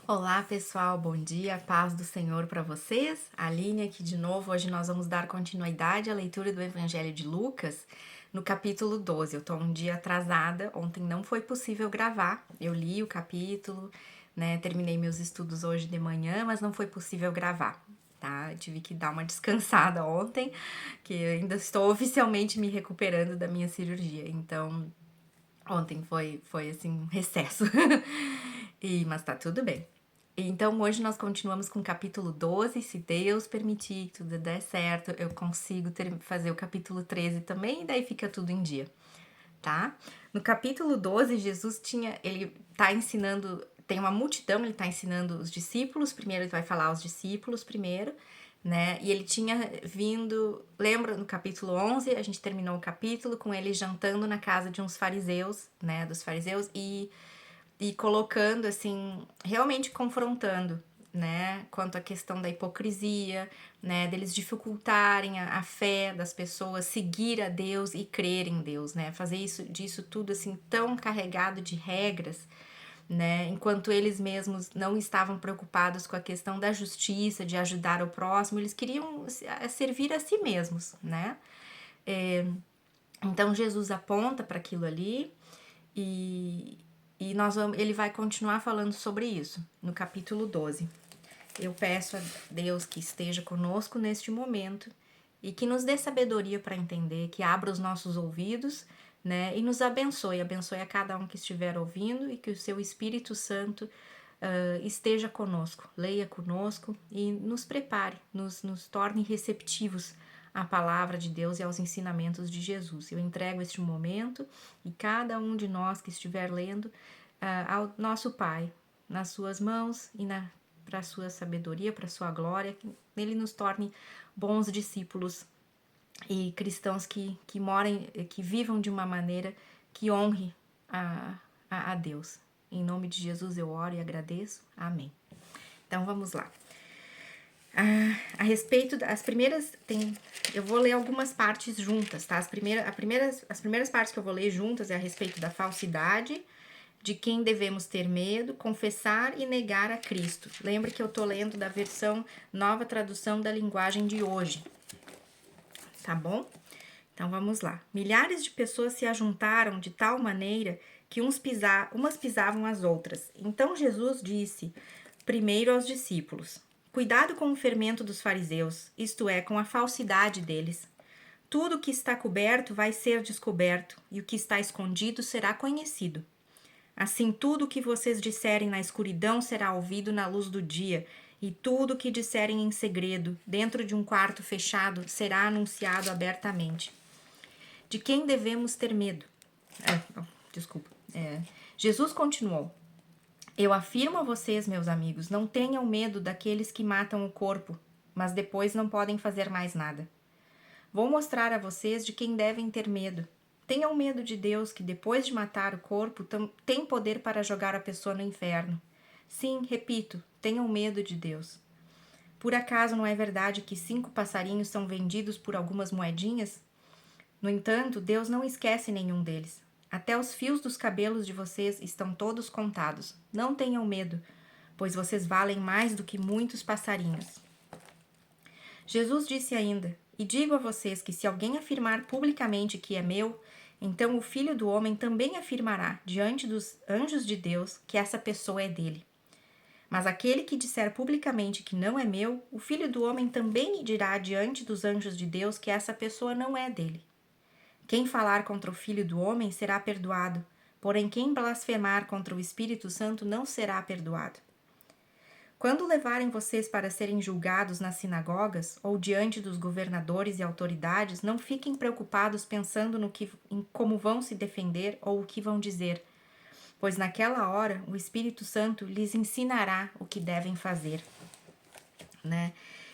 Olá pessoal, bom dia, paz do Senhor para vocês. Aline aqui de novo. Hoje nós vamos dar continuidade à leitura do Evangelho de Lucas, no capítulo 12. Eu tô um dia atrasada, ontem não foi possível gravar. Eu li o capítulo, né? Terminei meus estudos hoje de manhã, mas não foi possível gravar, tá? Eu tive que dar uma descansada ontem, que eu ainda estou oficialmente me recuperando da minha cirurgia. Então, ontem foi assim, um recesso. Mas tá tudo bem. Então, hoje nós continuamos com o capítulo 12. Se Deus permitir que tudo der certo, eu consigo fazer o capítulo 13 também, e daí fica tudo em dia, tá? No capítulo 12, ele tá ensinando, tem uma multidão, ele tá ensinando os discípulos. Primeiro ele vai falar aos discípulos primeiro, né? E ele tinha vindo, lembra no capítulo 11, a gente terminou o capítulo com ele jantando na casa de uns fariseus, né, dos fariseus, e colocando, assim, realmente confrontando, né, quanto à questão da hipocrisia, né, deles dificultarem a fé das pessoas, seguir a Deus e crer em Deus, né, fazer disso tudo, assim, tão carregado de regras, né, enquanto eles mesmos não estavam preocupados com a questão da justiça, de ajudar o próximo, eles queriam servir a si mesmos, né. Então Jesus aponta para aquilo ali e, ele vai continuar falando sobre isso no capítulo 12. Eu peço a Deus que esteja conosco neste momento e que nos dê sabedoria para entender, que abra os nossos ouvidos, né, e nos abençoe a cada um que estiver ouvindo, e que o seu Espírito Santo esteja conosco, leia conosco e nos prepare, nos torne receptivos à palavra de Deus e aos ensinamentos de Jesus. Eu entrego este momento e cada um de nós que estiver lendo ao nosso Pai, nas suas mãos e para a sua sabedoria, para a sua glória, que ele nos torne bons discípulos e cristãos que vivam de uma maneira que honre a Deus. Em nome de Jesus eu oro e agradeço. Amém. Então vamos lá. A respeito das primeiras, eu vou ler algumas partes juntas, tá? As primeiras partes que eu vou ler juntas é a respeito da falsidade, de quem devemos ter medo, confessar e negar a Cristo. Lembra que eu tô lendo da versão Nova Tradução da Linguagem de Hoje, tá bom? Então vamos lá. Milhares de pessoas se ajuntaram de tal maneira que umas pisavam as outras. Então Jesus disse primeiro aos discípulos: cuidado com o fermento dos fariseus, isto é, com a falsidade deles. Tudo o que está coberto vai ser descoberto, e o que está escondido será conhecido. Assim, tudo o que vocês disserem na escuridão será ouvido na luz do dia, e tudo o que disserem em segredo, dentro de um quarto fechado, será anunciado abertamente. De quem devemos ter medo? Desculpa. Jesus continuou: eu afirmo a vocês, meus amigos, não tenham medo daqueles que matam o corpo, mas depois não podem fazer mais nada. Vou mostrar a vocês de quem devem ter medo. Tenham medo de Deus, que depois de matar o corpo, tem poder para jogar a pessoa no inferno. Sim, repito, tenham medo de Deus. Por acaso não é verdade que 5 passarinhos são vendidos por algumas moedinhas? No entanto, Deus não esquece nenhum deles. Até os fios dos cabelos de vocês estão todos contados. Não tenham medo, pois vocês valem mais do que muitos passarinhos. Jesus disse ainda: e digo a vocês que se alguém afirmar publicamente que é meu, então o Filho do Homem também afirmará diante dos anjos de Deus que essa pessoa é dele. Mas aquele que disser publicamente que não é meu, o Filho do Homem também dirá diante dos anjos de Deus que essa pessoa não é dele. Quem falar contra o Filho do Homem será perdoado, porém quem blasfemar contra o Espírito Santo não será perdoado. Quando levarem vocês para serem julgados nas sinagogas ou diante dos governadores e autoridades, não fiquem preocupados pensando em como vão se defender ou o que vão dizer, pois naquela hora o Espírito Santo lhes ensinará o que devem fazer, né?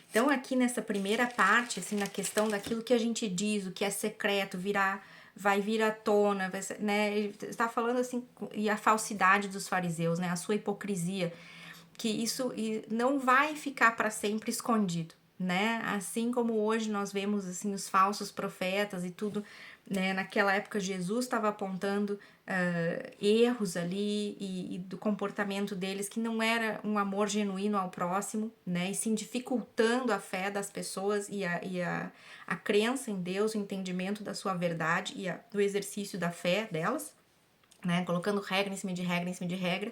Então aqui nessa primeira parte, assim, na questão daquilo que a gente diz, o que é secreto, vai vir à tona, né? Ele está falando assim, e a falsidade dos fariseus, né? A sua hipocrisia, que isso não vai ficar para sempre escondido, né? Assim como hoje nós vemos assim os falsos profetas e tudo, né? Naquela época Jesus estava apontando erros ali e do comportamento deles, que não era um amor genuíno ao próximo, né? E sim dificultando a fé das pessoas a crença em Deus, o entendimento da sua verdade e o exercício da fé delas, né? Colocando regra em cima de regra em cima de regra.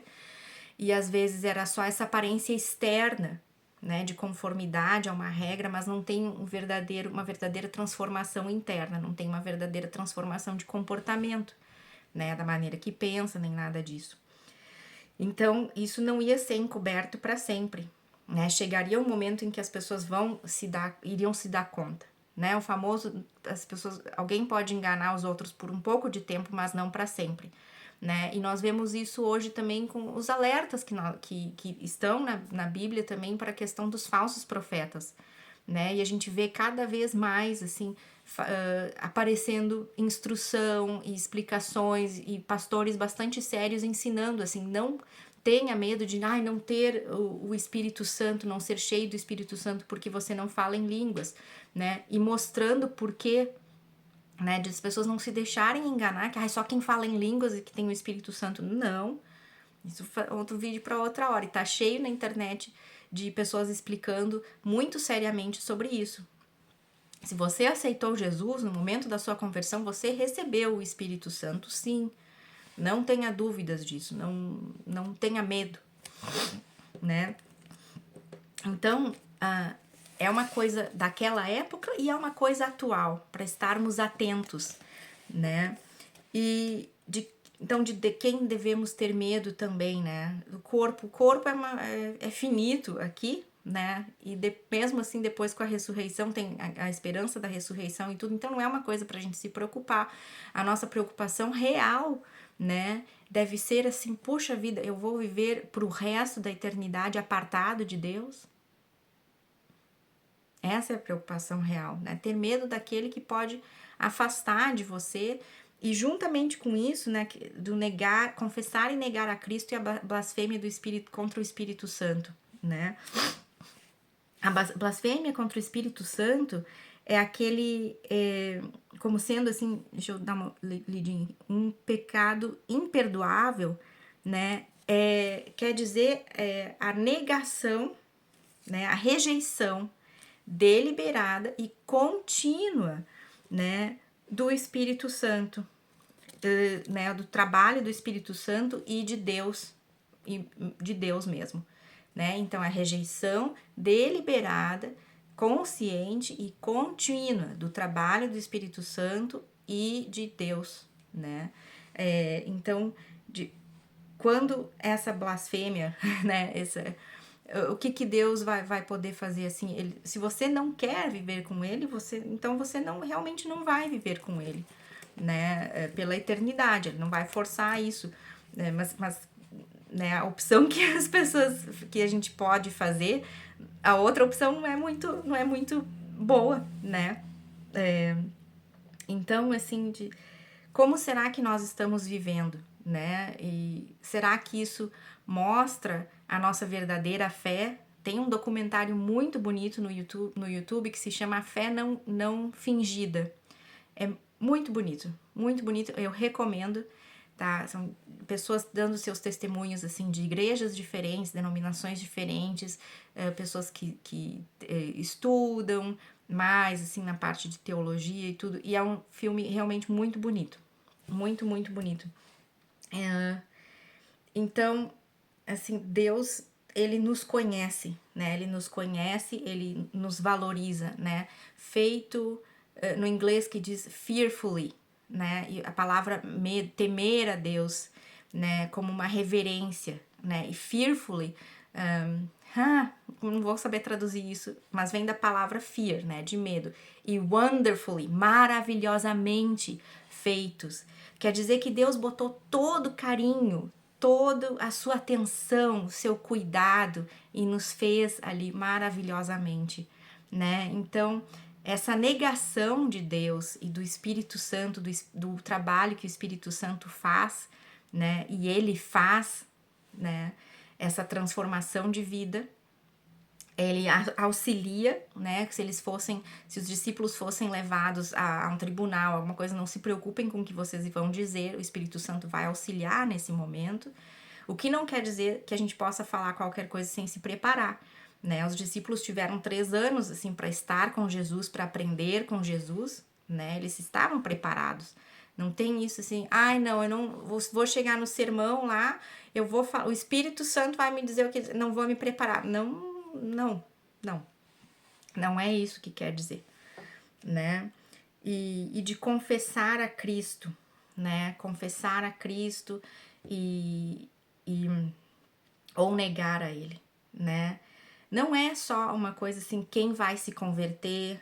E às vezes era só essa aparência externa, né, de conformidade a uma regra, mas não tem uma verdadeira transformação interna, não tem uma verdadeira transformação de comportamento, né, da maneira que pensa, nem nada disso. Então, isso não ia ser encoberto para sempre, né? Chegaria um momento em que as pessoas iriam se dar conta, né? O famoso, alguém pode enganar os outros por um pouco de tempo, mas não para sempre, né? E nós vemos isso hoje também com os alertas que estão na Bíblia também para a questão dos falsos profetas, né? E a gente vê cada vez mais, assim, aparecendo instrução e explicações e pastores bastante sérios ensinando, assim, não tenha medo de não ter o Espírito Santo, não ser cheio do Espírito Santo porque você não fala em línguas, né? E mostrando por que, né, de as pessoas não se deixarem enganar, que só quem fala em línguas e que tem o Espírito Santo. Não, isso é outro vídeo para outra hora. E tá cheio na internet de pessoas explicando muito seriamente sobre isso. Se você aceitou Jesus no momento da sua conversão, você recebeu o Espírito Santo, sim. Não tenha dúvidas disso, não tenha medo, né? Então, é uma coisa daquela época e é uma coisa atual, para estarmos atentos, né? E então, de quem devemos ter medo também, né? O corpo é finito aqui, né? E mesmo assim, depois com a ressurreição, tem a esperança da ressurreição e tudo. Então, não é uma coisa pra gente se preocupar. A nossa preocupação real, né? Deve ser assim, puxa vida, eu vou viver pro resto da eternidade apartado de Deus? Essa é a preocupação real, né? Ter medo daquele que pode afastar de você. E juntamente com isso, né, do confessar e negar a Cristo e a blasfêmia do Espírito contra o Espírito Santo, né? A blasfêmia contra o Espírito Santo é aquele, como sendo assim, deixa eu dar uma lidinha, um pecado imperdoável, né? Quer dizer, a negação, né, a rejeição deliberada e contínua, né, do Espírito Santo, né, do trabalho do Espírito Santo e de Deus mesmo, né? Então a rejeição deliberada, consciente e contínua do trabalho do Espírito Santo e de Deus, né? Então, quando essa blasfêmia, né, o que Deus vai poder fazer assim? Se você não quer viver com ele, então você realmente não vai viver com ele, né? Pela eternidade, ele não vai forçar isso, né? Mas né, a opção que a gente pode fazer, a outra opção não é muito boa, né? Então, assim, como será que nós estamos vivendo, né? E será que isso mostra a nossa verdadeira fé? Tem um documentário muito bonito no YouTube que se chama A Fé Não Fingida. É muito bonito, muito bonito. Eu recomendo, tá? São pessoas dando seus testemunhos, assim, de igrejas diferentes, denominações diferentes, pessoas que estudam mais, assim, na parte de teologia e tudo. E é um filme realmente muito bonito. Muito, muito bonito. Então, assim, Deus, ele nos conhece, né? Ele nos conhece, ele nos valoriza, né? Feito, no inglês que diz fearfully, né? E a palavra temer a Deus, né? Como uma reverência, né? E fearfully, não vou saber traduzir isso, mas vem da palavra fear, né? De medo. E wonderfully, maravilhosamente feitos. Quer dizer que Deus botou todo carinho, toda a sua atenção, seu cuidado e nos fez ali maravilhosamente, né? Então, essa negação de Deus e do Espírito Santo, do trabalho que o Espírito Santo faz, né? E ele faz, né? Essa transformação de vida ele auxilia, né? Se os discípulos fossem levados a um tribunal, alguma coisa, não se preocupem com o que vocês vão dizer, o Espírito Santo vai auxiliar nesse momento. O que não quer dizer que a gente possa falar qualquer coisa sem se preparar, né? Os discípulos tiveram 3 anos, assim, para estar com Jesus, para aprender com Jesus, né? Eles estavam preparados. Não tem isso assim, ai, não, eu não vou chegar no sermão lá, eu vou falar, o Espírito Santo vai me dizer o que, não vou me preparar. Não. Não é isso que quer dizer, né? E de confessar a Cristo, né? Confessar a Cristo e, e ou negar a Ele, né? Não é só uma coisa assim, quem vai se converter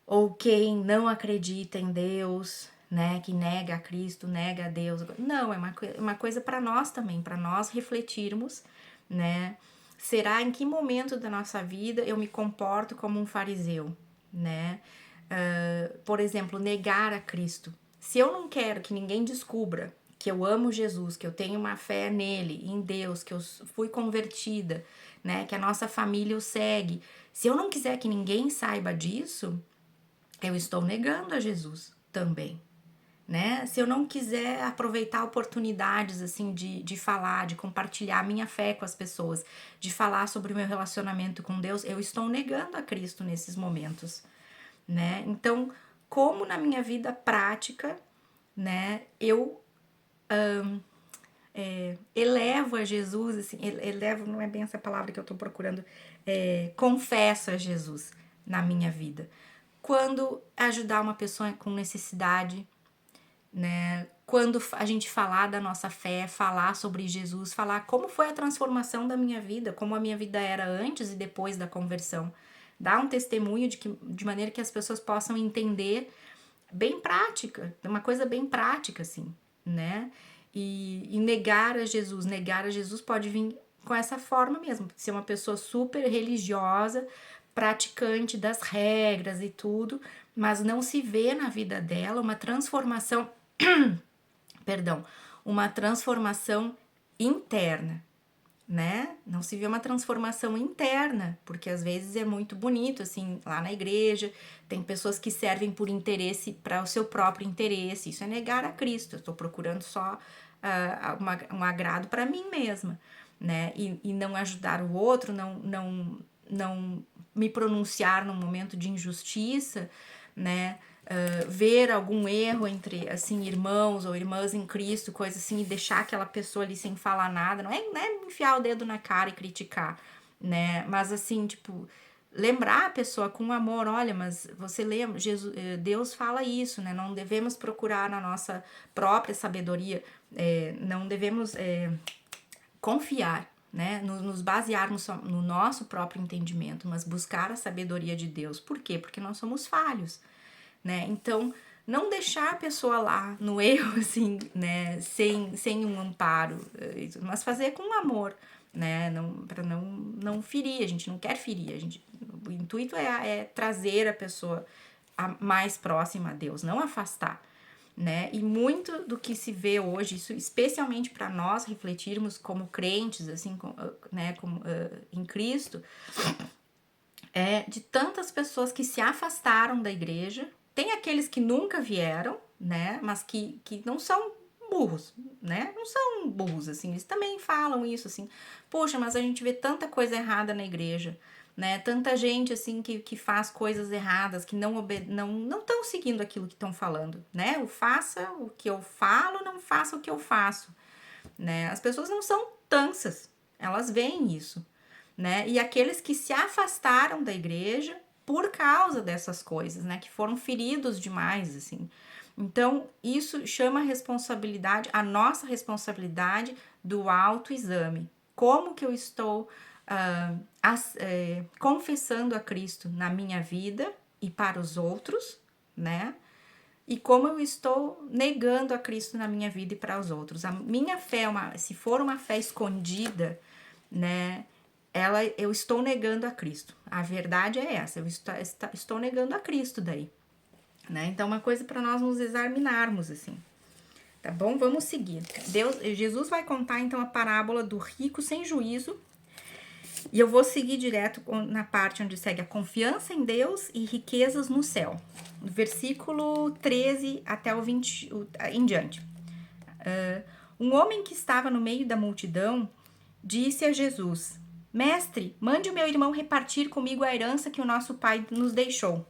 ou quem não acredita em Deus, né? Que nega a Cristo, nega a Deus. Não, é uma coisa para nós também, para nós refletirmos, né? Será em que momento da nossa vida eu me comporto como um fariseu, né? Por exemplo, negar a Cristo. Se eu não quero que ninguém descubra que eu amo Jesus, que eu tenho uma fé nele, em Deus, que eu fui convertida, né? Que a nossa família o segue. Se eu não quiser que ninguém saiba disso, eu estou negando a Jesus também, né? Se eu não quiser aproveitar oportunidades, assim, de falar, de compartilhar a minha fé com as pessoas, de falar sobre o meu relacionamento com Deus, eu estou negando a Cristo nesses momentos, né? Então, como na minha vida prática, né, eu elevo a Jesus, assim, elevo não é bem essa palavra que eu tô procurando, confesso a Jesus na minha vida. Quando ajudar uma pessoa com necessidade, né? Quando a gente falar da nossa fé, falar sobre Jesus, falar como foi a transformação da minha vida, como a minha vida era antes e depois da conversão. Dar um testemunho de maneira que as pessoas possam entender bem prática, uma coisa bem prática, assim, né? E negar a Jesus pode vir com essa forma mesmo, ser uma pessoa super religiosa, praticante das regras e tudo, mas não se vê na vida dela uma transformação, perdão, uma transformação interna, né? Não se vê uma transformação interna, porque às vezes é muito bonito, assim, lá na igreja, tem pessoas que servem por interesse, para o seu próprio interesse, isso é negar a Cristo, eu estou procurando só um agrado para mim mesma, né? E não ajudar o outro, não me pronunciar num momento de injustiça, né? Ver algum erro entre, assim, irmãos ou irmãs em Cristo, coisa assim, e deixar aquela pessoa ali sem falar nada, não é enfiar o dedo na cara e criticar, né? Mas assim, tipo, lembrar a pessoa com amor, olha, mas você lembra, Deus fala isso, né? Não devemos procurar na nossa própria sabedoria, não devemos confiar, né? Nos basearmos no nosso próprio entendimento, mas buscar a sabedoria de Deus. Por quê? Porque nós somos falhos, né? Então, não deixar a pessoa lá no erro, assim, né? Sem um amparo, mas fazer com amor, né? Para não ferir, a gente não quer ferir, o intuito é trazer a pessoa mais próxima a Deus, não afastar, né? E muito do que se vê hoje, isso especialmente para nós refletirmos como crentes, assim, né, em Cristo, é de tantas pessoas que se afastaram da igreja. Tem aqueles que nunca vieram, né? Mas que não são burros, né? Não são burros, assim. Eles também falam isso, assim. Poxa, mas a gente vê tanta coisa errada na igreja, né? Tanta gente, assim, que faz coisas erradas, que não estão seguindo aquilo que estão falando, né? O faça o que eu falo, não faça o que eu faço, né? As pessoas não são tansas, elas veem isso, né? E aqueles que se afastaram da igreja por causa dessas coisas, né? Que foram feridos demais, assim. Então, isso chama a responsabilidade, a nossa responsabilidade do autoexame. Como que eu estou confessando a Cristo na minha vida e para os outros, né? E como eu estou negando a Cristo na minha vida e para os outros. A minha fé, se for uma fé escondida, né? Eu estou negando a Cristo. A verdade é essa, eu estou negando a Cristo daí, né? Então, uma coisa para nós nos examinarmos, assim, tá bom? Vamos seguir. Jesus vai contar, então, a parábola do rico sem juízo E eu vou seguir direto na parte onde segue a confiança em Deus e riquezas no céu. Versículo 13 até o 20 em diante. Um homem que estava no meio da multidão disse a Jesus: Mestre, mande o meu irmão repartir comigo a herança que o nosso pai nos deixou.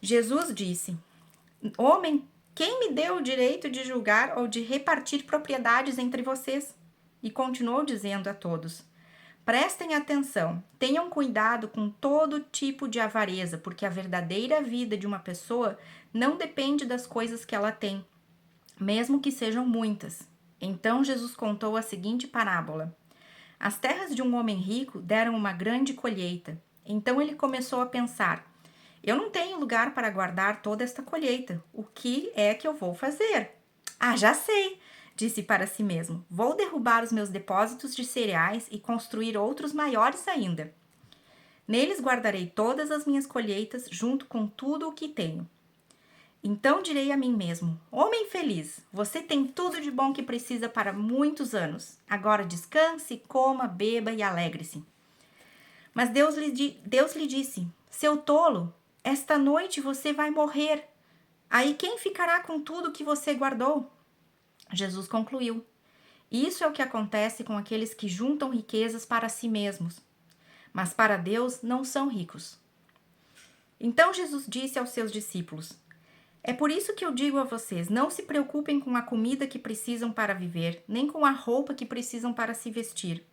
Jesus disse: Homem, quem me deu o direito de julgar ou de repartir propriedades entre vocês? E continuou dizendo a todos: Prestem atenção, tenham cuidado com todo tipo de avareza, porque a verdadeira vida de uma pessoa não depende das coisas que ela tem, mesmo que sejam muitas. Então Jesus contou a seguinte parábola: As terras de um homem rico deram uma grande colheita. Então ele começou a pensar: Eu não tenho lugar para guardar toda esta colheita. O que é que eu vou fazer? Ah, já sei! Disse para si mesmo: Vou derrubar os meus depósitos de cereais e construir outros maiores ainda. Neles guardarei todas as minhas colheitas, junto com tudo o que tenho. Então direi a mim mesmo: Homem feliz, você tem tudo de bom que precisa para muitos anos. Agora descanse, coma, beba e alegre-se. Mas Deus lhe disse: Seu tolo, esta noite você vai morrer. Aí quem ficará com tudo que você guardou? Jesus concluiu: Isso é o que acontece com aqueles que juntam riquezas para si mesmos, mas para Deus não são ricos. Então Jesus disse aos seus discípulos: É por isso que eu digo a vocês, não se preocupem com a comida que precisam para viver, nem com a roupa que precisam para se vestir.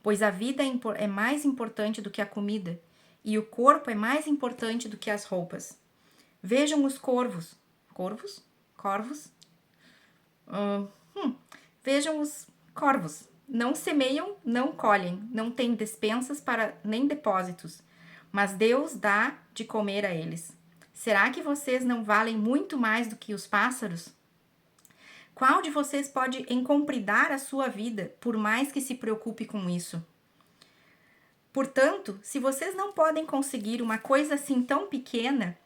Pois a vida é mais importante do que a comida, e o corpo é mais importante do que as roupas. Vejam os corvos. Corvos? Corvos? Vejam os corvos. Não semeiam, não colhem, não têm despensas nem depósitos, mas Deus dá de comer a eles. Será que vocês não valem muito mais do que os pássaros? Qual de vocês pode encompridar a sua vida, por mais que se preocupe com isso? Portanto, se vocês não podem conseguir uma coisa assim tão pequena,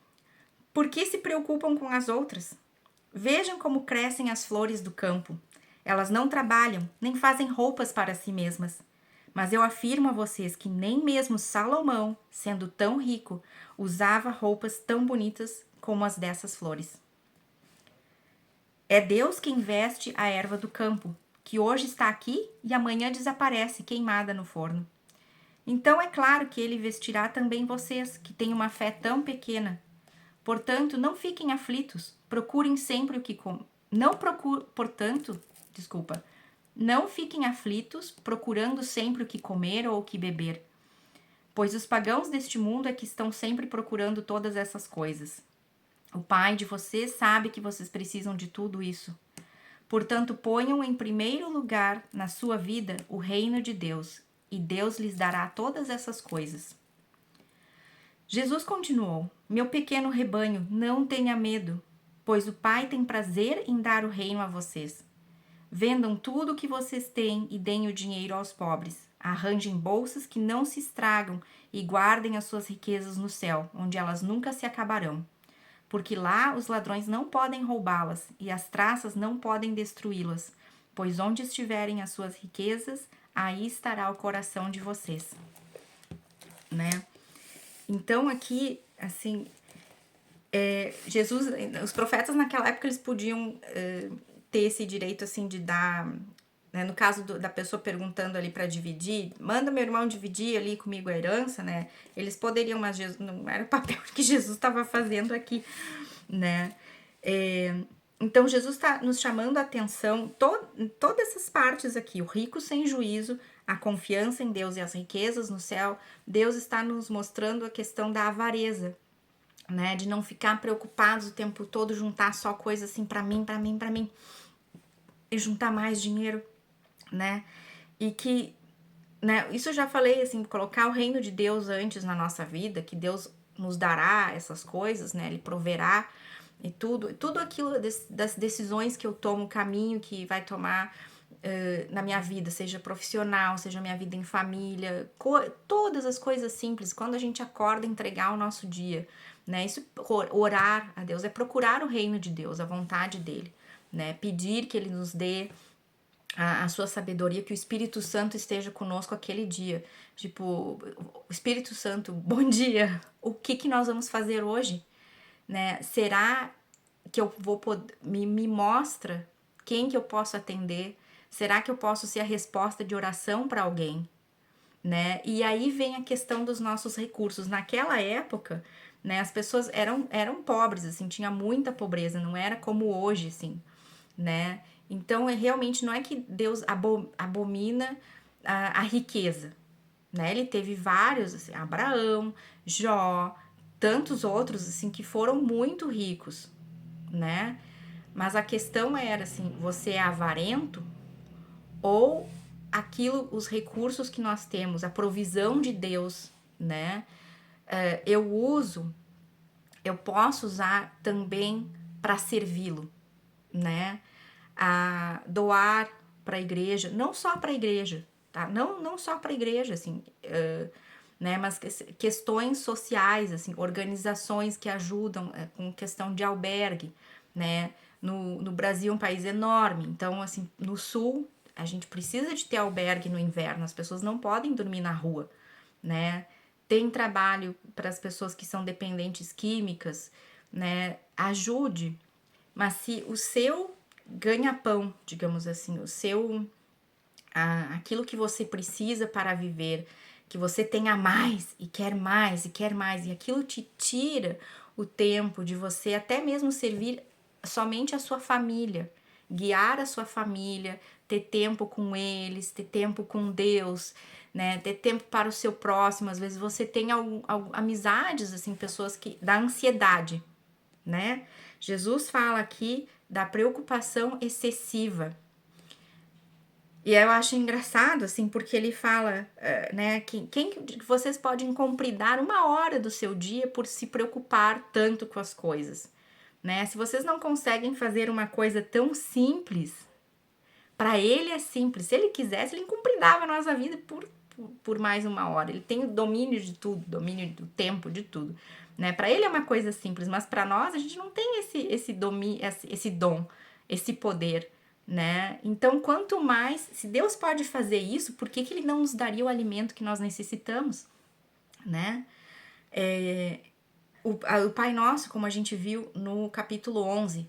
por que se preocupam com as outras? Vejam como crescem as flores do campo. Elas não trabalham, nem fazem roupas para si mesmas. Mas eu afirmo a vocês que nem mesmo Salomão, sendo tão rico, usava roupas tão bonitas como as dessas flores. É Deus quem veste a erva do campo, que hoje está aqui e amanhã desaparece queimada no forno. Então é claro que ele vestirá também vocês, que têm uma fé tão pequena. Portanto, não fiquem aflitos, procurem sempre o que não fiquem aflitos, procurando sempre o que comer ou o que beber, pois os pagãos deste mundo é que estão sempre procurando todas essas coisas. O Pai de vocês sabe que vocês precisam de tudo isso. Portanto, ponham em primeiro lugar na sua vida o reino de Deus, e Deus lhes dará todas essas coisas. Jesus continuou: Meu pequeno rebanho, não tenha medo, pois o Pai tem prazer em dar o reino a vocês. Vendam tudo o que vocês têm e deem o dinheiro aos pobres. Arranjem bolsas que não se estragam e guardem as suas riquezas no céu, onde elas nunca se acabarão. Porque lá os ladrões não podem roubá-las e as traças não podem destruí-las, pois onde estiverem as suas riquezas, aí estará o coração de vocês. Né? Então aqui, assim, Jesus, os profetas naquela época eles podiam ter esse direito assim de dar, né, no caso da pessoa perguntando ali para dividir, manda meu irmão dividir ali comigo a herança, né? Eles poderiam, mas Jesus, não era o papel que Jesus estava fazendo aqui, né? Então Jesus está nos chamando a atenção, todas essas partes aqui, o rico sem juízo, a confiança em Deus e as riquezas no céu. Deus está nos mostrando a questão da avareza, né? De não ficar preocupados o tempo todo, juntar só coisa assim para mim, e juntar mais dinheiro, né? E que, né? Isso eu já falei, assim, colocar o reino de Deus antes na nossa vida, que Deus nos dará essas coisas, né? Ele proverá e tudo aquilo das decisões que eu tomo, o caminho que vai tomar na minha vida, seja profissional, seja minha vida em família, todas as coisas simples, quando a gente acorda, entregar o nosso dia, né? Isso, orar a Deus, é procurar o reino de Deus, a vontade dele, né? Pedir que ele nos dê a sua sabedoria, que o Espírito Santo esteja conosco aquele dia. Tipo, o Espírito Santo, bom dia, o que nós vamos fazer hoje? Né? Será que eu vou poder, me mostra quem que eu posso atender? Será que eu posso ser a resposta de oração para alguém? Né? E aí vem a questão dos nossos recursos. Naquela época, né, as pessoas eram pobres, assim, tinha muita pobreza, não era como hoje, assim, né? Então, realmente não é que Deus abomina a riqueza, né? Ele teve vários, assim, Abraão, Jó, tantos outros, assim, que foram muito ricos, né? Mas a questão era assim, você é avarento ou aquilo, os recursos que nós temos, a provisão de Deus, né? Eu posso usar também para servi-lo, né? A doar para a igreja, não só para a igreja, tá? Não só para a igreja, assim, né? Mas questões sociais, assim, organizações que ajudam com questão de albergue, né? No Brasil é um país enorme, então, assim, no sul a gente precisa de ter albergue no inverno, as pessoas não podem dormir na rua, né? Tem trabalho para as pessoas que são dependentes químicas, né? Ajude, mas se o seu ganha-pão, digamos assim, o seu aquilo que você precisa para viver, que você tenha mais e quer mais e quer mais, e aquilo te tira o tempo de você até mesmo servir somente a sua família, guiar a sua família, ter tempo com eles, ter tempo com Deus, né? Ter tempo para o seu próximo. Às vezes você tem amizades, assim, pessoas que da ansiedade, né? Jesus fala aqui da preocupação excessiva. E eu acho engraçado, assim, porque ele fala, né, que vocês podem compridar 1 hora do seu dia por se preocupar tanto com as coisas, né? Se vocês não conseguem fazer uma coisa tão simples, para ele é simples. Se ele quisesse, ele compridava a nossa vida por mais 1 hora. Ele tem o domínio de tudo, domínio do tempo, de tudo, né? Para ele é uma coisa simples, mas para nós a gente não tem esse dom, esse poder, né? Então, quanto mais, se Deus pode fazer isso, por que ele não nos daria o alimento que nós necessitamos, né? O Pai Nosso, como a gente viu no capítulo 11,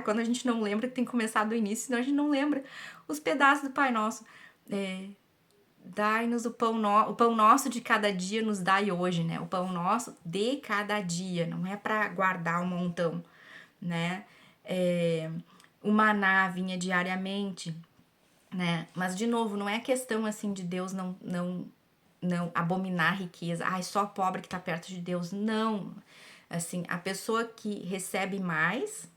quando a gente não lembra, que tem que começar do início, senão a gente não lembra os pedaços do Pai Nosso. Dai-nos o pão nosso de cada dia, nos dai hoje, né? O pão nosso de cada dia, não é para guardar um montão, né? O maná vinha diariamente, né? Mas, de novo, não é questão, assim, de Deus não abominar a riqueza. Ai, só pobre que tá perto de Deus. Não. Assim, a pessoa que recebe mais,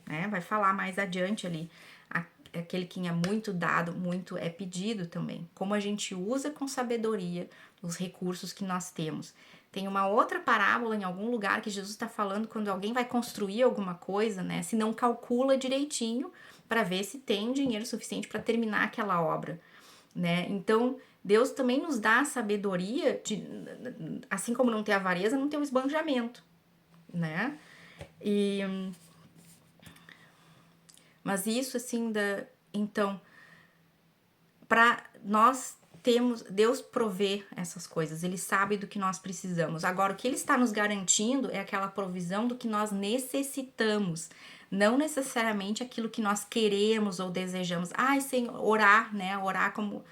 né? Vai falar mais adiante ali. Aquele que é muito dado, muito é pedido também. Como a gente usa com sabedoria os recursos que nós temos. Tem uma outra parábola em algum lugar que Jesus está falando quando alguém vai construir alguma coisa, né? Se não calcula direitinho para ver se tem dinheiro suficiente para terminar aquela obra, né? Então, Deus também nos dá a sabedoria, assim como não ter avareza, não ter o esbanjamento, né? Mas isso, assim, então, para nós Deus provê essas coisas, Ele sabe do que nós precisamos. Agora, o que Ele está nos garantindo é aquela provisão do que nós necessitamos, não necessariamente aquilo que nós queremos ou desejamos. Ai, Senhor, orar, né? Orar como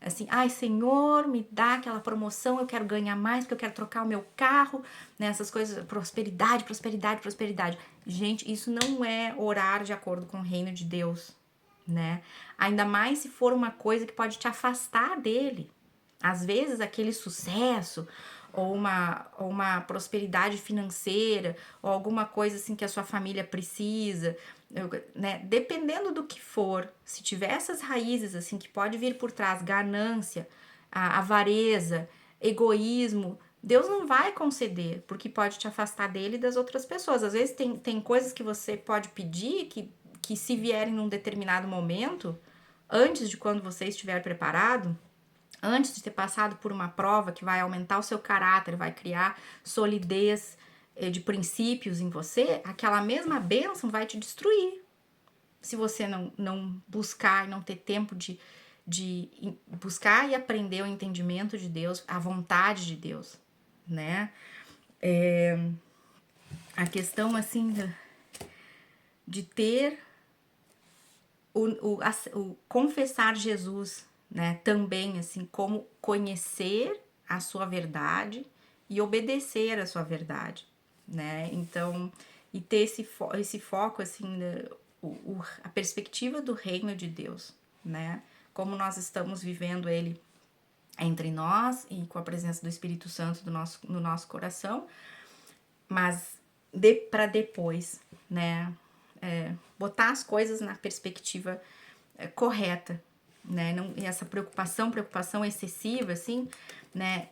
assim, ai, Senhor, me dá aquela promoção, eu quero ganhar mais porque eu quero trocar o meu carro, né? Essas coisas, prosperidade, prosperidade, prosperidade. Gente, isso não é orar de acordo com o reino de Deus, né? Ainda mais se for uma coisa que pode te afastar dele. Às vezes aquele sucesso ou uma prosperidade financeira ou alguma coisa assim que a sua família precisa, né? Dependendo do que for, se tiver essas raízes assim que pode vir por trás, ganância, avareza, egoísmo, Deus não vai conceder, porque pode te afastar dele e das outras pessoas. Às vezes tem coisas que você pode pedir que se vierem num determinado momento, antes de quando você estiver preparado, antes de ter passado por uma prova que vai aumentar o seu caráter, vai criar solidez de princípios em você, aquela mesma bênção vai te destruir, se você não buscar e não ter tempo de buscar e aprender o entendimento de Deus, a vontade de Deus, né? A questão, assim, de ter o confessar Jesus, né? Também, assim, como conhecer a sua verdade e obedecer a sua verdade, né? Então, e ter esse foco, assim, a perspectiva do reino de Deus, né? Como nós estamos vivendo ele entre nós e com a presença do Espírito Santo no nosso coração, mas para depois, né? Botar as coisas na perspectiva correta, né? Não, e essa preocupação excessiva, assim, né?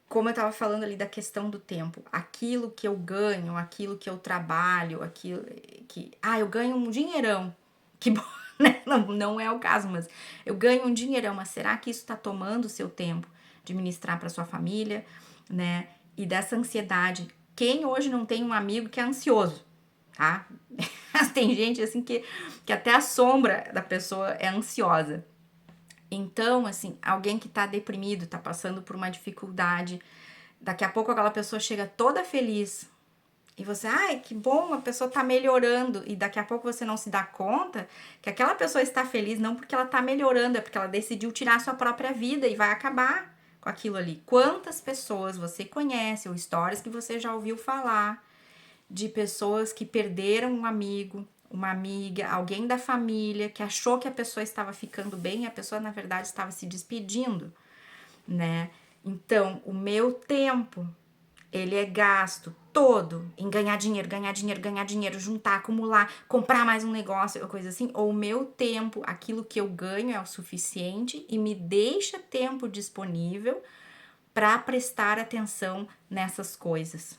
Como eu tava falando ali da questão do tempo, aquilo que eu ganho, aquilo que eu trabalho, aquilo que... eu ganho um dinheirão, que bom, né? Não é o caso, mas eu ganho um dinheirão, mas será que isso tá tomando o seu tempo de ministrar para sua família, né? E dessa ansiedade. Quem hoje não tem um amigo que é ansioso, tá? Tem gente assim que até a sombra da pessoa é ansiosa. Então, assim, alguém que tá deprimido, tá passando por uma dificuldade, daqui a pouco aquela pessoa chega toda feliz e você, que bom, a pessoa tá melhorando, e daqui a pouco você não se dá conta que aquela pessoa está feliz não porque ela tá melhorando, é porque ela decidiu tirar a sua própria vida e vai acabar com aquilo ali. Quantas pessoas você conhece ou histórias que você já ouviu falar de pessoas que perderam um amigo, uma amiga, alguém da família, que achou que a pessoa estava ficando bem e a pessoa, na verdade, estava se despedindo, né? Então, o meu tempo, ele é gasto todo em ganhar dinheiro, juntar, acumular, comprar mais um negócio, coisa assim. Ou o meu tempo, aquilo que eu ganho é o suficiente e me deixa tempo disponível para prestar atenção nessas coisas.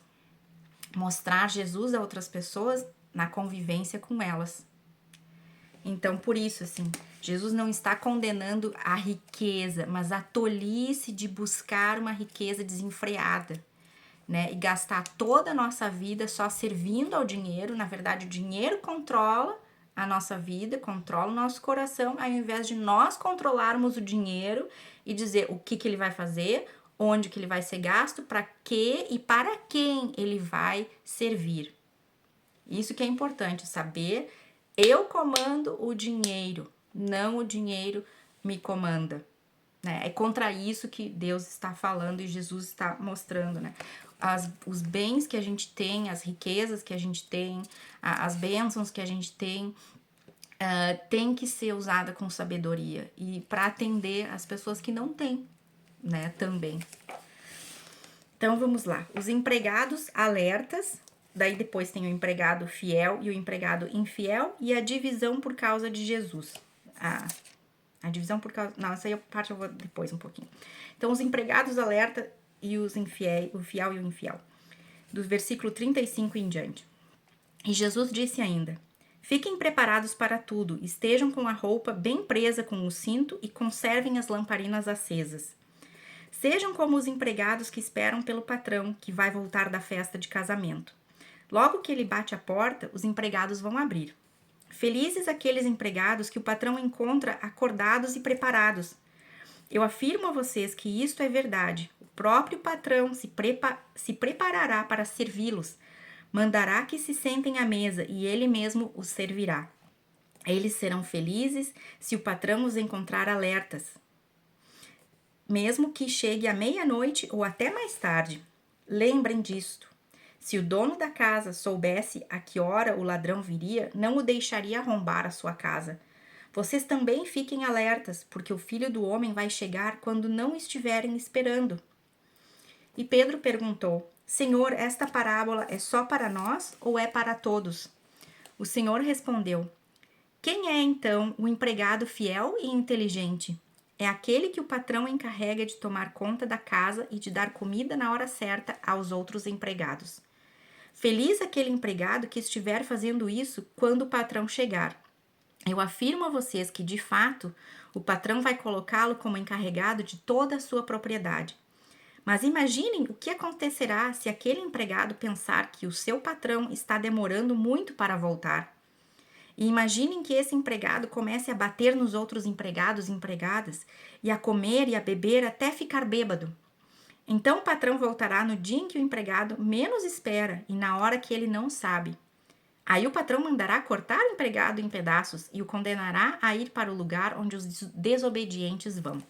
Mostrar Jesus a outras pessoas na convivência com elas. Então, por isso, assim, Jesus não está condenando a riqueza, mas a tolice de buscar uma riqueza desenfreada, né? E gastar toda a nossa vida só servindo ao dinheiro. Na verdade, o dinheiro controla a nossa vida, controla o nosso coração, ao invés de nós controlarmos o dinheiro e dizer o que ele vai fazer, onde que ele vai ser gasto, para quê e para quem ele vai servir. Isso que é importante, saber. Eu comando o dinheiro, não o dinheiro me comanda. Né? É contra isso que Deus está falando e Jesus está mostrando, né? Os bens que a gente tem, as riquezas que a gente tem, as bênçãos que a gente tem que ser usada com sabedoria e para atender as pessoas que não têm, né? Também. Então vamos lá. Os empregados alertas. Daí depois tem o empregado fiel e o empregado infiel e a divisão por causa de Jesus. A divisão por causa... Não, essa aí parte eu vou depois um pouquinho. Então, os empregados alerta e os infiéis, o fiel e o infiel. Do versículo 35 em diante. E Jesus disse ainda: fiquem preparados para tudo, estejam com a roupa bem presa com o cinto e conservem as lamparinas acesas. Sejam como os empregados que esperam pelo patrão, que vai voltar da festa de casamento. Logo que ele bate a porta, os empregados vão abrir. Felizes aqueles empregados que o patrão encontra acordados e preparados. Eu afirmo a vocês que isto é verdade. O próprio patrão se preparará para servi-los. Mandará que se sentem à mesa e ele mesmo os servirá. Eles serão felizes se o patrão os encontrar alertas, mesmo que chegue à meia-noite ou até mais tarde. Lembrem disto. Se o dono da casa soubesse a que hora o ladrão viria, não o deixaria arrombar a sua casa. Vocês também fiquem alertas, porque o Filho do Homem vai chegar quando não estiverem esperando. E Pedro perguntou: Senhor, esta parábola é só para nós ou é para todos? O Senhor respondeu: quem é, então, o empregado fiel e inteligente? É aquele que o patrão encarrega de tomar conta da casa e de dar comida na hora certa aos outros empregados. Feliz aquele empregado que estiver fazendo isso quando o patrão chegar. Eu afirmo a vocês que, de fato, o patrão vai colocá-lo como encarregado de toda a sua propriedade. Mas imaginem o que acontecerá se aquele empregado pensar que o seu patrão está demorando muito para voltar. E imaginem que esse empregado comece a bater nos outros empregados e empregadas, e a comer e a beber até ficar bêbado. Então o patrão voltará no dia em que o empregado menos espera e na hora que ele não sabe. Aí o patrão mandará cortar o empregado em pedaços e o condenará a ir para o lugar onde os desobedientes vão.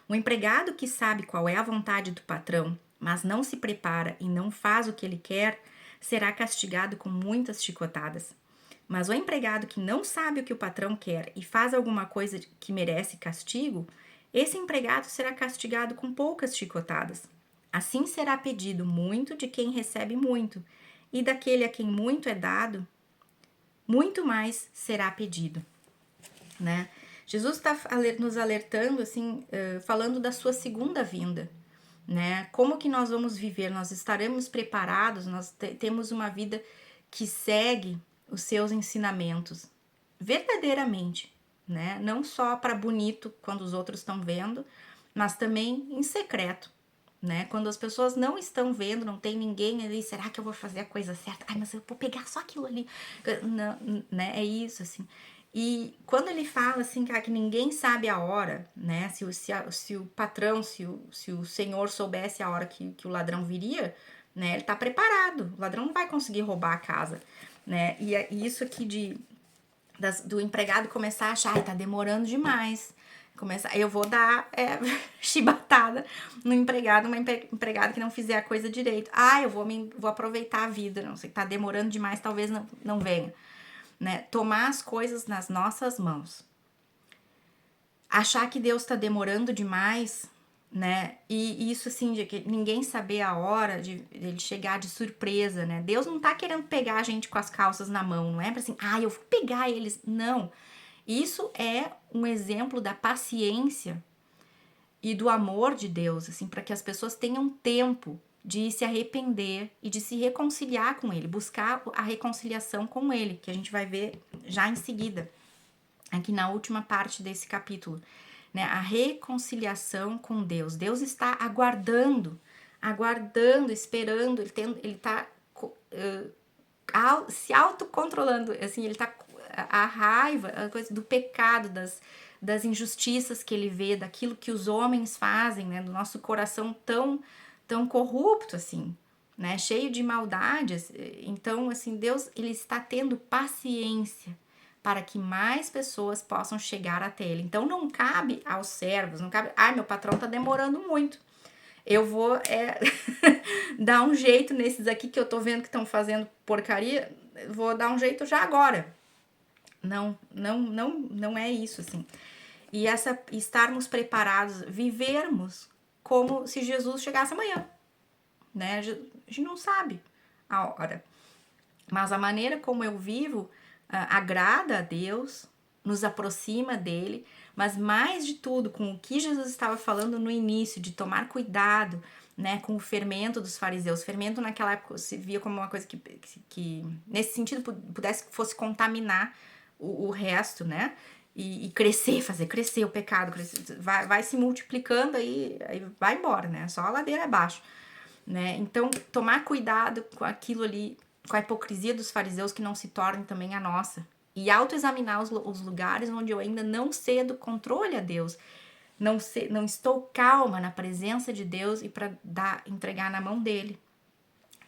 O empregado que sabe qual é a vontade do patrão, mas não se prepara e não faz o que ele quer, será castigado com muitas chicotadas. Mas o empregado que não sabe o que o patrão quer e faz alguma coisa que merece castigo, esse empregado será castigado com poucas chicotadas. Assim será pedido muito de quem recebe muito, e daquele a quem muito é dado, muito mais será pedido, né? Jesus está nos alertando, assim, falando da sua segunda vinda, né? Como que nós vamos viver? Nós estaremos preparados? Nós temos uma vida que segue os seus ensinamentos verdadeiramente, né? Não só para bonito quando os outros estão vendo, mas também em secreto, né? Quando as pessoas não estão vendo, não tem ninguém ali, será que eu vou fazer a coisa certa? Ai, mas eu vou pegar só aquilo ali, não, né? É isso, assim. E quando ele fala assim, que ninguém sabe a hora, né? Se o patrão, se o senhor soubesse a hora que o ladrão viria, né? Ele tá preparado. O ladrão não vai conseguir roubar a casa, né? E isso aqui do empregado começar a achar, ai, tá demorando demais. Eu vou dar chibatada no empregado, uma empregada que não fizer a coisa direito. Ah, eu vou aproveitar a vida, não sei, tá demorando demais, talvez não venha. Né? Tomar as coisas nas nossas mãos. Achar que Deus tá demorando demais, né? E isso assim, de que ninguém saber a hora de ele chegar de surpresa, né? Deus não tá querendo pegar a gente com as calças na mão, não é pra assim, eu vou pegar eles. Não. Isso é um exemplo da paciência e do amor de Deus, assim, para que as pessoas tenham tempo de se arrepender e de se reconciliar com Ele, buscar a reconciliação com Ele, que a gente vai ver já em seguida, aqui na última parte desse capítulo, né? A reconciliação com Deus. Deus está aguardando, esperando, ele está se autocontrolando, assim, ele tá a raiva, a coisa do pecado, das injustiças que ele vê, daquilo que os homens fazem, né, do nosso coração tão corrupto, assim, né, cheio de maldades. Então, assim, Deus, ele está tendo paciência para que mais pessoas possam chegar até ele. Então, não cabe aos servos, não cabe, meu patrão tá demorando muito. Eu vou dar um jeito nesses aqui que eu tô vendo que estão fazendo porcaria, vou dar um jeito já agora. Não é isso, assim. E estarmos preparados, vivermos como se Jesus chegasse amanhã, né? A gente não sabe a hora. Mas a maneira como eu vivo agrada a Deus, nos aproxima dele, mas mais de tudo, com o que Jesus estava falando no início, de tomar cuidado, né, com o fermento dos fariseus. O fermento naquela época se via como uma coisa que nesse sentido, fosse contaminar o resto, né? E fazer crescer o pecado, vai se multiplicando, aí vai embora, né? Só a ladeira abaixo, né? Então, tomar cuidado com aquilo ali, com a hipocrisia dos fariseus, que não se torne também a nossa. E autoexaminar os lugares onde eu ainda não cedo controle a Deus, não estou calma na presença de Deus e para entregar na mão dele.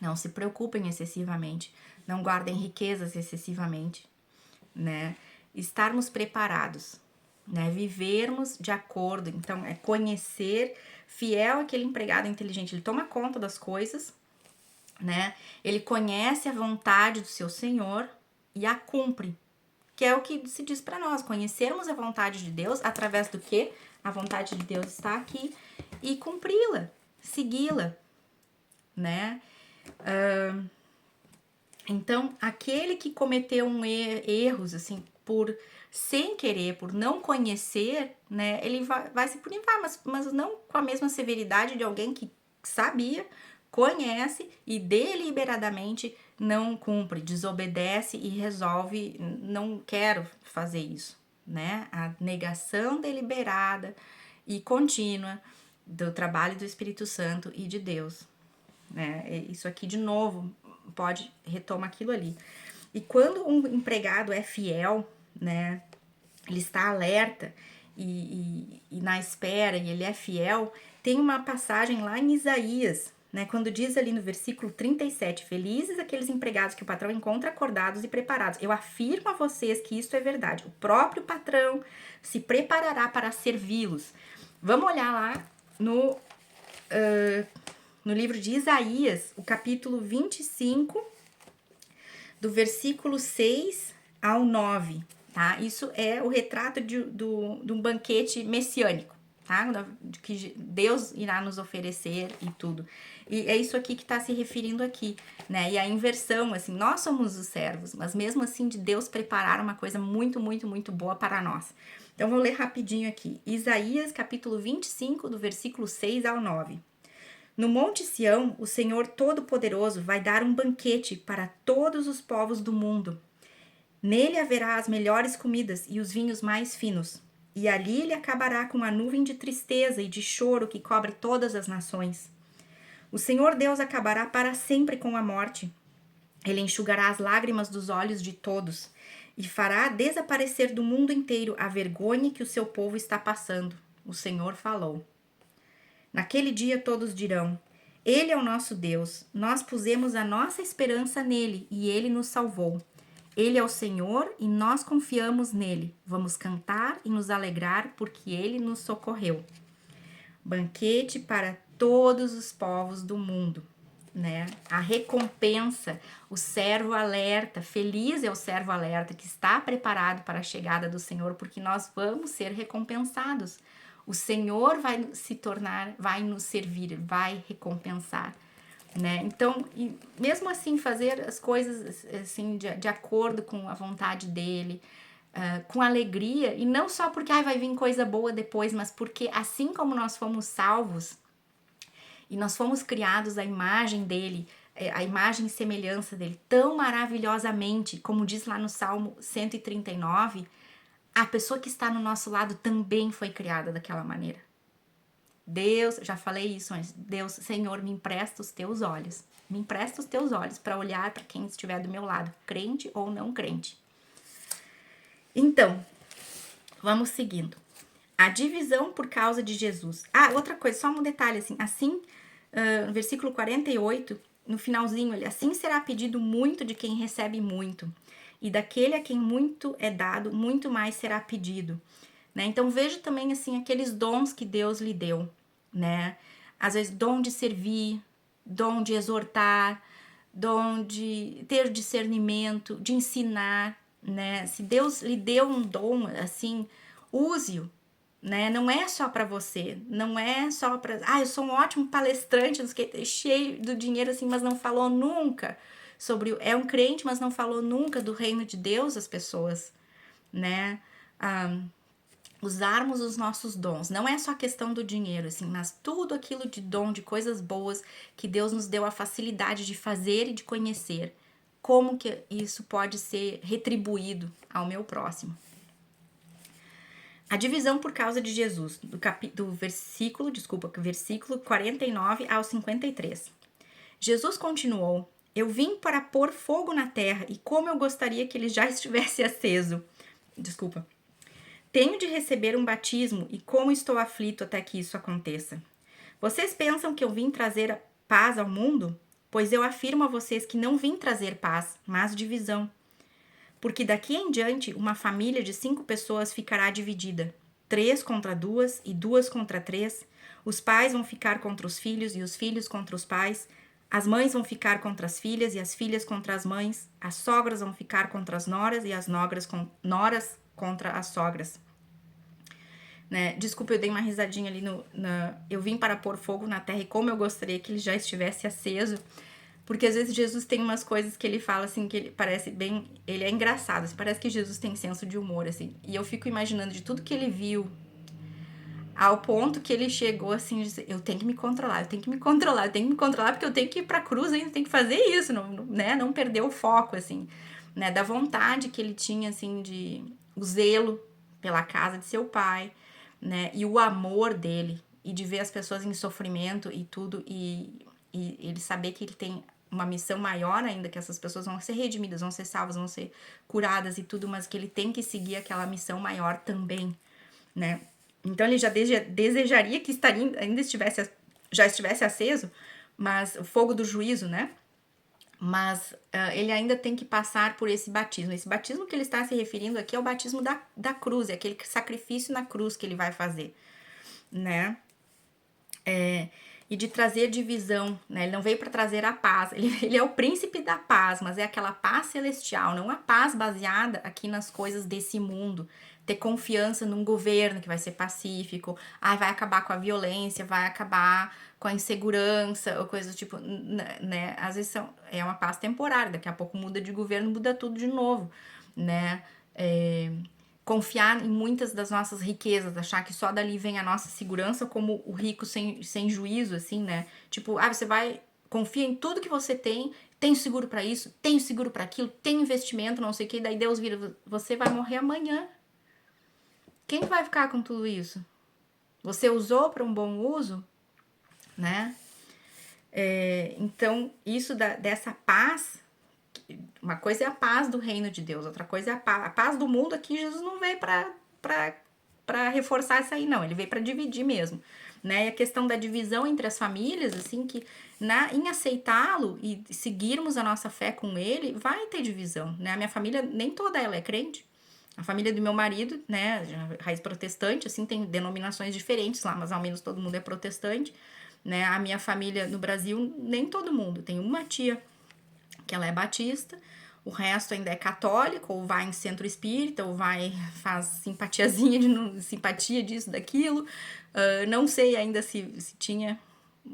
Não se preocupem excessivamente, não guardem riquezas excessivamente, né? Estarmos preparados, né? Vivermos de acordo. Então, é conhecer, fiel aquele empregado inteligente. Ele toma conta das coisas, né? Ele conhece a vontade do seu Senhor e a cumpre, que é o que se diz para nós, conhecermos a vontade de Deus através do que a vontade de Deus está aqui e cumpri-la, segui-la, né? Então, aquele que cometeu erros, assim, sem querer, por não conhecer, né, ele vai se punir, mas não com a mesma severidade de alguém que sabia, conhece e deliberadamente não cumpre, desobedece e resolve, não quero fazer isso, né? A negação deliberada e contínua do trabalho do Espírito Santo e de Deus, né? Isso aqui, de novo, pode retomar aquilo ali. E quando um empregado é fiel, né, ele está alerta e na espera, e ele é fiel, tem uma passagem lá em Isaías, né, quando diz ali no versículo 37, felizes aqueles empregados que o patrão encontra acordados e preparados. Eu afirmo a vocês que isto é verdade. O próprio patrão se preparará para servi-los. Vamos olhar lá no livro de Isaías, o capítulo 25, do versículo 6 ao 9, tá? Isso é o retrato de um banquete messiânico, tá? Que Deus irá nos oferecer e tudo. E é isso aqui que está se referindo aqui, né? E a inversão, assim, nós somos os servos, mas mesmo assim de Deus preparar uma coisa muito, muito, muito boa para nós. Então, vou ler rapidinho aqui. Isaías, capítulo 25, do versículo 6 ao 9. No Monte Sião, o Senhor Todo-Poderoso vai dar um banquete para todos os povos do mundo. Nele haverá as melhores comidas e os vinhos mais finos. E ali ele acabará com a nuvem de tristeza e de choro que cobre todas as nações. O Senhor Deus acabará para sempre com a morte. Ele enxugará as lágrimas dos olhos de todos e fará desaparecer do mundo inteiro a vergonha que o seu povo está passando. O Senhor falou. Naquele dia todos dirão: Ele é o nosso Deus, nós pusemos a nossa esperança nele e ele nos salvou. Ele é o Senhor e nós confiamos nele. Vamos cantar e nos alegrar porque ele nos socorreu. Banquete para todos os povos do mundo, né? A recompensa, o servo alerta, feliz é o servo alerta que está preparado para a chegada do Senhor, porque nós vamos ser recompensados. O Senhor vai vai nos servir, vai recompensar, né? Então, mesmo assim, fazer as coisas assim de acordo com a vontade dele, com alegria, e não só porque vai vir coisa boa depois, mas porque assim como nós fomos salvos e nós fomos criados à imagem dele, a imagem e semelhança dele, tão maravilhosamente, como diz lá no Salmo 139, a pessoa que está no nosso lado também foi criada daquela maneira. Deus, já falei isso antes, Deus, Senhor, me empresta os teus olhos. Me empresta os teus olhos para olhar para quem estiver do meu lado, crente ou não crente. Então, vamos seguindo. A divisão por causa de Jesus. Outra coisa, só um detalhe assim, no versículo 48, no finalzinho, assim será pedido muito de quem recebe muito. E daquele a quem muito é dado, muito mais será pedido, né? Então, veja também, assim, aqueles dons que Deus lhe deu, né? Às vezes, dom de servir, dom de exortar, dom de ter discernimento, de ensinar, né? Se Deus lhe deu um dom, assim, use-o, né? Não é só para você, não é só para... eu sou um ótimo palestrante, cheio do dinheiro, assim, mas não falou nunca sobre... É um crente, mas não falou nunca do reino de Deus às pessoas, né? Usarmos os nossos dons, não é só questão do dinheiro, assim, mas tudo aquilo de dom, de coisas boas que Deus nos deu a facilidade de fazer e de conhecer. Como que isso pode ser retribuído ao meu próximo? A divisão por causa de Jesus, do versículo 49 ao 53. Jesus continuou: Eu vim para pôr fogo na terra, e como eu gostaria que ele já estivesse aceso. Tenho de receber um batismo, e como estou aflito até que isso aconteça. Vocês pensam que eu vim trazer paz ao mundo? Pois eu afirmo a vocês que não vim trazer paz, mas divisão. Porque daqui em diante, uma família de 5 pessoas ficará dividida. 3 contra 2 e 2 contra 3. Os pais vão ficar contra os filhos e os filhos contra os pais. As mães vão ficar contra as filhas e as filhas contra as mães. As sogras vão ficar contra as noras e as noras contra as sogras. Né? Desculpa, eu dei uma risadinha ali eu vim para pôr fogo na terra e como eu gostaria que ele já estivesse aceso. Porque às vezes Jesus tem umas coisas que ele fala assim, que ele parece bem... Ele é engraçado, assim, parece que Jesus tem senso de humor, assim. E eu fico imaginando de tudo que ele viu, ao ponto que ele chegou assim, de dizer, eu tenho que me controlar, eu tenho que me controlar, eu tenho que me controlar, porque eu tenho que ir pra cruz ainda, tenho que fazer isso, né? Não perder o foco, assim, né? Da vontade que ele tinha, assim, o zelo pela casa de seu pai, né? E o amor dele, e de ver as pessoas em sofrimento e tudo, e ele saber que ele tem uma missão maior ainda, que essas pessoas vão ser redimidas, vão ser salvas, vão ser curadas e tudo, mas que ele tem que seguir aquela missão maior também, né? Então ele já desejaria que já estivesse aceso, mas o fogo do juízo, né? Mas ele ainda tem que passar por esse batismo. Esse batismo que ele está se referindo aqui é o batismo da cruz, é aquele sacrifício na cruz que ele vai fazer, né? E de trazer divisão, né? Ele não veio para trazer a paz, ele é o príncipe da paz, mas é aquela paz celestial, não a paz baseada aqui nas coisas desse mundo. Ter confiança num governo que vai ser pacífico, vai acabar com a violência, vai acabar com a insegurança, ou coisas do tipo, né? Às vezes é uma paz temporária, daqui a pouco muda de governo, muda tudo de novo, né? Confiar em muitas das nossas riquezas, achar que só dali vem a nossa segurança, como o rico sem juízo, assim, né? Tipo, você confia em tudo que você tem seguro para isso, tem seguro para aquilo, tem investimento, não sei o que, daí Deus vira, você vai morrer amanhã. Quem vai ficar com tudo isso? Você usou para um bom uso, né? Então, isso dessa paz, uma coisa é a paz do reino de Deus, outra coisa é a paz do mundo. Aqui Jesus não veio para reforçar isso aí, não, ele veio para dividir mesmo, né? E a questão da divisão entre as famílias, assim, que em aceitá-lo e seguirmos a nossa fé com ele, vai ter divisão, né? A minha família, nem toda ela é crente. A família do meu marido, né, raiz protestante, assim, tem denominações diferentes lá, mas ao menos todo mundo é protestante, né? A minha família no Brasil, nem todo mundo. Tem uma tia que ela é batista, o resto ainda é católico, ou vai em centro espírita, ou faz simpatia disso, daquilo. Não sei ainda se tinha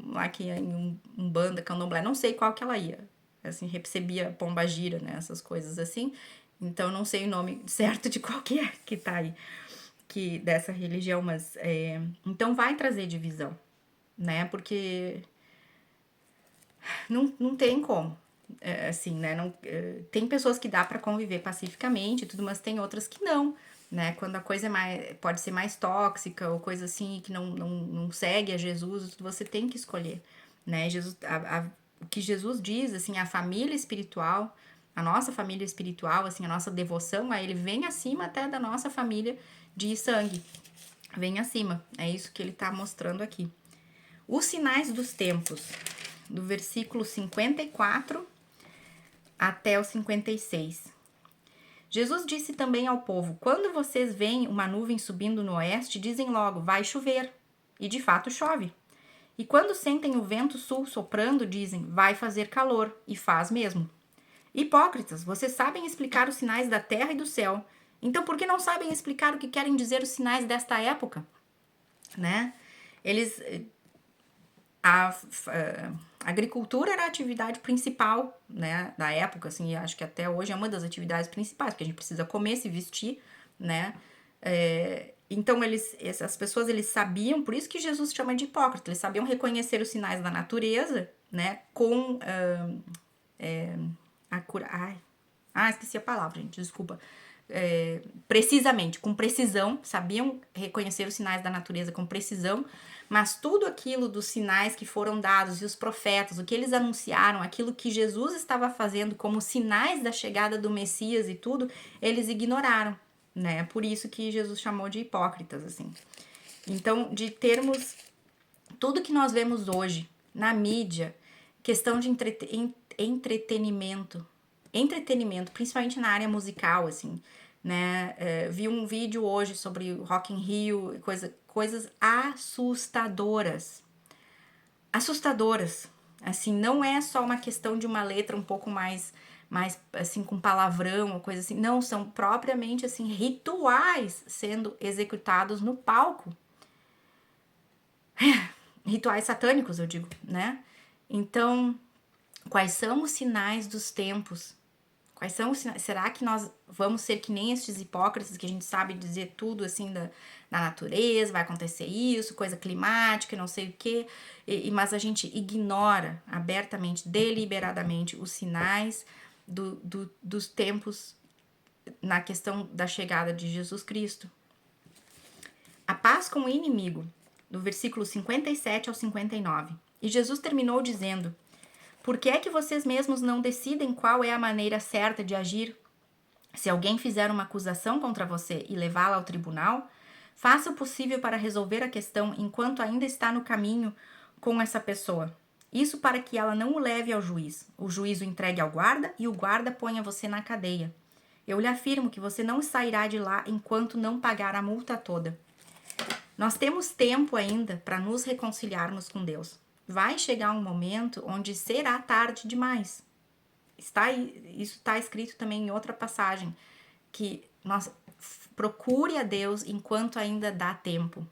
lá que em Umbanda, Candomblé, não sei qual que ela ia. Assim, recebia pombagira, né, essas coisas assim. Então, não sei o nome certo de qual que tá aí, dessa religião, mas... então, vai trazer divisão, né, porque não tem como. Assim, né? Não, tem pessoas que dá para conviver pacificamente e tudo, mas tem outras que não, né? Quando a coisa pode ser mais tóxica ou coisa assim, que não segue a Jesus, você tem que escolher, né? O que Jesus diz, assim, a família espiritual, a nossa família espiritual, assim, a nossa devoção a ele vem acima até da nossa família de sangue, vem acima. É isso que ele tá mostrando aqui. Os sinais dos tempos, do versículo 54 até o 56. Jesus disse também ao povo: quando vocês veem uma nuvem subindo no oeste, dizem logo, vai chover. E de fato chove. E quando sentem o vento sul soprando, dizem, vai fazer calor. E faz mesmo. Hipócritas, vocês sabem explicar os sinais da terra e do céu. Então por que não sabem explicar o que querem dizer os sinais desta época? Né? A agricultura era a atividade principal, né, da época, assim, acho que até hoje é uma das atividades principais, porque a gente precisa comer, se vestir, né, então essas pessoas, eles sabiam, por isso que Jesus chama de hipócrita, eles sabiam reconhecer os sinais da natureza, né, com esqueci a palavra, gente, desculpa, precisamente, com precisão, sabiam reconhecer os sinais da natureza com precisão, mas tudo aquilo dos sinais que foram dados e os profetas, o que eles anunciaram, aquilo que Jesus estava fazendo como sinais da chegada do Messias e tudo, eles ignoraram, né? Por isso que Jesus chamou de hipócritas, assim. Então, de termos tudo que nós vemos hoje na mídia, questão de entretenimento, principalmente na área musical, assim, né? Vi um vídeo hoje sobre o Rock in Rio, coisas assustadoras. Assustadoras. Assim, não é só uma questão de uma letra um pouco mais assim, com palavrão ou coisa assim. Não, são propriamente, assim, rituais sendo executados no palco. Rituais satânicos, eu digo, né? Então, quais são os sinais dos tempos? Quais são os sinais? Será que nós vamos ser que nem estes hipócritas que a gente sabe dizer tudo assim da natureza, vai acontecer isso, coisa climática, não sei o quê, mas a gente ignora abertamente, deliberadamente os sinais dos tempos na questão da chegada de Jesus Cristo? A paz com o inimigo, do versículo 57 ao 59. E Jesus terminou dizendo: Por que é que vocês mesmos não decidem qual é a maneira certa de agir? Se alguém fizer uma acusação contra você e levá-la ao tribunal, faça o possível para resolver a questão enquanto ainda está no caminho com essa pessoa. Isso para que ela não o leve ao juiz. O juiz o entregue ao guarda e o guarda ponha você na cadeia. Eu lhe afirmo que você não sairá de lá enquanto não pagar a multa toda. Nós temos tempo ainda para nos reconciliarmos com Deus. Vai chegar um momento onde será tarde demais. Isso está escrito também em outra passagem, que nós procure a Deus enquanto ainda dá tempo.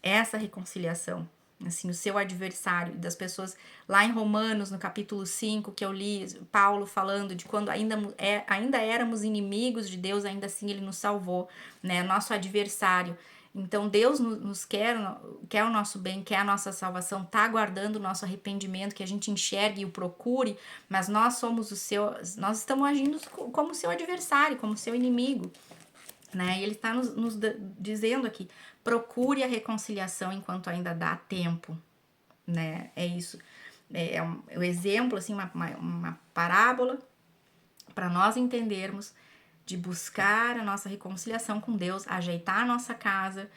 Essa reconciliação, assim, o seu adversário, das pessoas lá em Romanos, no capítulo 5, que eu li, Paulo falando de quando ainda éramos inimigos de Deus, ainda assim ele nos salvou, né? Nosso adversário. Então Deus nos quer o nosso bem, quer a nossa salvação, tá aguardando o nosso arrependimento, que a gente enxergue e o procure, mas nós nós estamos agindo como seu adversário, como seu inimigo, né? E ele está nos dizendo aqui, procure a reconciliação enquanto ainda dá tempo, né? É isso. É um exemplo, assim, uma parábola para nós entendermos de buscar a nossa reconciliação com Deus, ajeitar a nossa casa,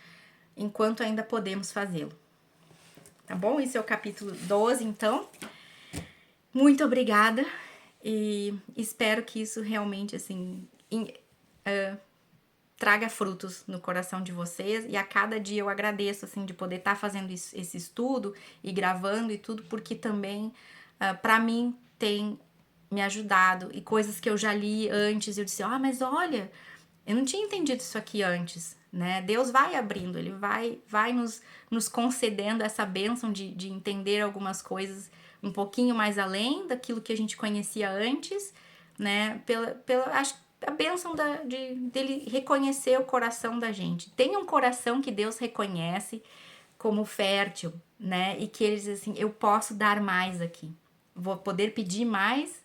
enquanto ainda podemos fazê-lo. Tá bom? Esse é o capítulo 12, então. Muito obrigada e espero que isso realmente, assim, traga frutos no coração de vocês, e a cada dia eu agradeço, assim, de poder estar fazendo esse estudo e gravando e tudo, porque também, para mim, tem me ajudado, e coisas que eu já li antes, eu disse, mas olha, eu não tinha entendido isso aqui antes, né? Deus vai abrindo, ele vai nos concedendo essa bênção de entender algumas coisas um pouquinho mais além daquilo que a gente conhecia antes, né? Acho a bênção dele reconhecer o coração da gente. Tem um coração que Deus reconhece como fértil, né? E que eles assim, eu posso dar mais aqui. Vou poder pedir mais,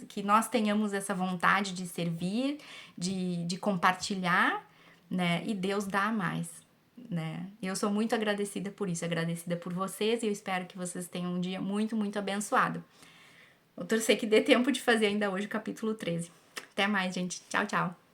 que nós tenhamos essa vontade de servir, de compartilhar, né? E Deus dá mais, né? Eu sou muito agradecida por isso, agradecida por vocês, e eu espero que vocês tenham um dia muito, muito abençoado. Vou torcer que dê tempo de fazer ainda hoje o capítulo 13. Até mais, gente. Tchau, tchau.